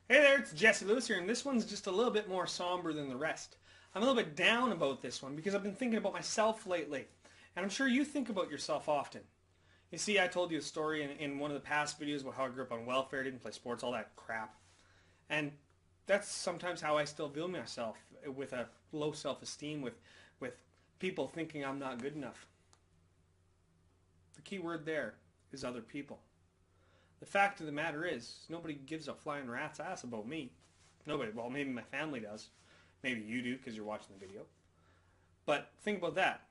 Hey there, it's Jesse Lewis here, and this one's just a little bit more somber than the rest. I'm a little bit down about this one because I've been thinking about myself lately, and I'm sure you think about yourself often. You see, I told you a story in one of the past videos about how I grew up on welfare, didn't play sports, all that crap. And that's sometimes how I still view myself, with a low self-esteem, with people thinking I'm not good enough. The key word there is other people. The fact of the matter is, nobody gives a flying rat's ass about me. Nobody. Well, maybe my family does. Maybe you do because you're watching the video. But think about that.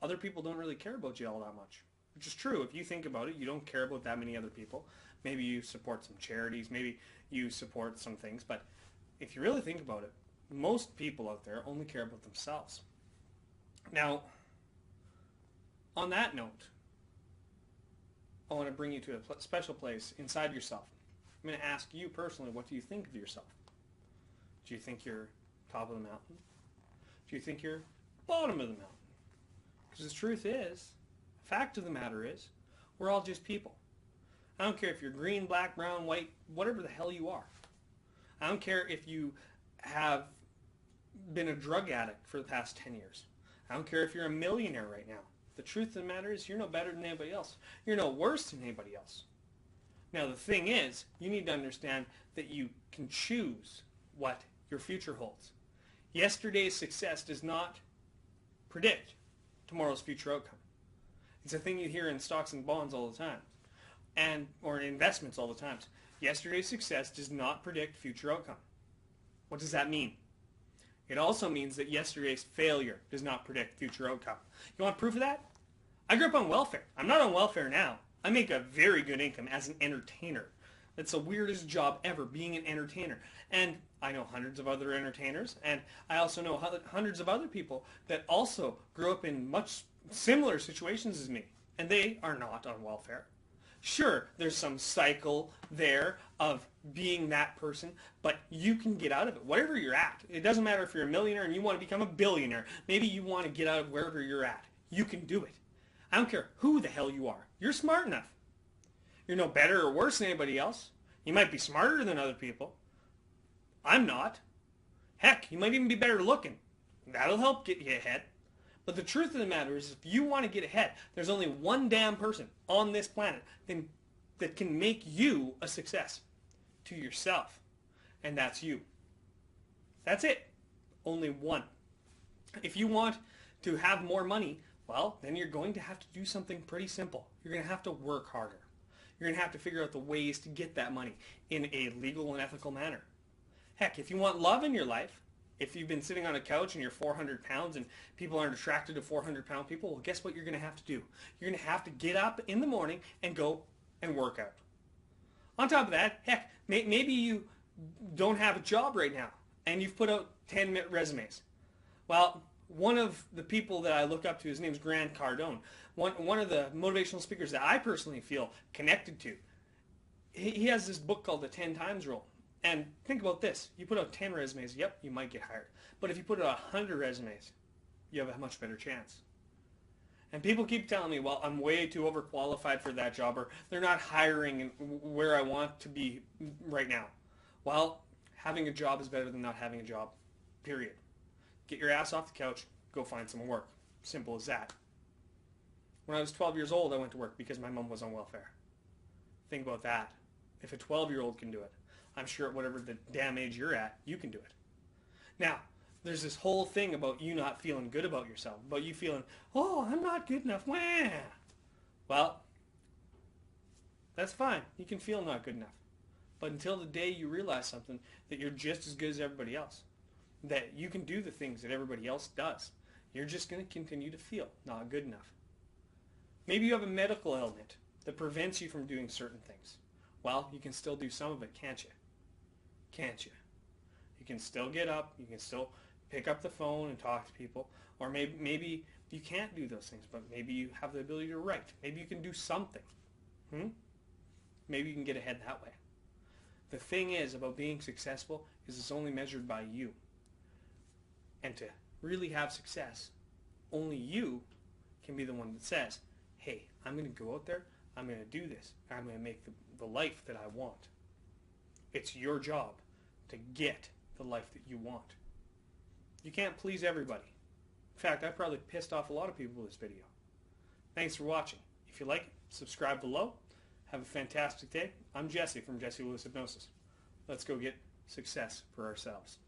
Other people don't really care about you all that much. Which is true. If you think about it, you don't care about that many other people. Maybe you support some charities. Maybe you support some things. But if you really think about it, most people out there only care about themselves. Now, on that note, I want to bring you to a special place inside yourself. I'm going to ask you personally, what do you think of yourself? Do you think you're top of the mountain? Do you think you're bottom of the mountain? Because the truth is, the fact of the matter is, we're all just people. I don't care if you're green, black, brown, white, whatever the hell you are. I don't care if you have been a drug addict for the past 10 years. I don't care if you're a millionaire right now. The truth of the matter is, you're no better than anybody else. You're no worse than anybody else. Now, the thing is, you need to understand that you can choose what your future holds. Yesterday's success does not predict tomorrow's future outcome. It's a thing you hear in stocks and bonds all the time, or in investments all the time. Yesterday's success does not predict future outcome. What does that mean? It also means that yesterday's failure does not predict future outcome. You want proof of that? I grew up on welfare. I'm not on welfare now. I make a very good income as an entertainer. That's the weirdest job ever, being an entertainer. And I know hundreds of other entertainers, and I also know hundreds of other people that also grew up in much similar situations as me, and they are not on welfare. Sure, there's some cycle there of being that person, but you can get out of it. Whatever you're at, it doesn't matter if you're a millionaire and you want to become a billionaire. Maybe you want to get out of wherever you're at. You can do it. I don't care who the hell you are. You're smart enough. You're no better or worse than anybody else. You might be smarter than other people. I'm not. Heck, you might even be better looking. That'll help get you ahead. But the truth of the matter is, if you want to get ahead, there's only one damn person on this planet that can make you a success to yourself. And that's you. That's it. Only one. If you want to have more money, well, then you're going to have to do something pretty simple. You're going to have to work harder. You're going to have to figure out the ways to get that money in a legal and ethical manner. Heck, if you want love in your life, if you've been sitting on a couch and you're 400 pounds and people aren't attracted to 400-pound people, well, guess what you're going to have to do? You're going to have to get up in the morning and go and work out. On top of that, heck, maybe you don't have a job right now and you've put out 10 resumes. Well, one of the people that I look up to, his name's Grant Cardone, one of the motivational speakers that I personally feel connected to. He has this book called The 10 Times Rule. And think about this. You put out 10 resumes, yep, you might get hired. But if you put out 100 resumes, you have a much better chance. And people keep telling me, well, I'm way too overqualified for that job, or they're not hiring where I want to be right now. Well, having a job is better than not having a job, period. Get your ass off the couch, go find some work. Simple as that. When I was 12 years old, I went to work because my mom was on welfare. Think about that. If a 12-year-old can do it, I'm sure at whatever the damn age you're at, you can do it. Now, there's this whole thing about you not feeling good about yourself, about you feeling, oh, I'm not good enough. Wah. Well, that's fine. You can feel not good enough. But until the day you realize something, that you're just as good as everybody else, that you can do the things that everybody else does, you're just going to continue to feel not good enough. Maybe you have a medical ailment that prevents you from doing certain things. Well, you can still do some of it, can't you? Can't you? You can still get up, you can still pick up the phone and talk to people, or maybe you can't do those things, but maybe you have the ability to write. Maybe you can do something. Maybe you can get ahead that way. The thing is about being successful is it's only measured by you. And to really have success, only you can be the one that says, hey, I'm going to go out there, I'm going to do this, I'm going to make the life that I want. It's your job to get the life that you want. You can't please everybody. In fact, I probably pissed off a lot of people with this video. Thanks for watching. If you like it, subscribe below. Have a fantastic day. I'm Jesse from Jesse Lewis Hypnosis. Let's go get success for ourselves.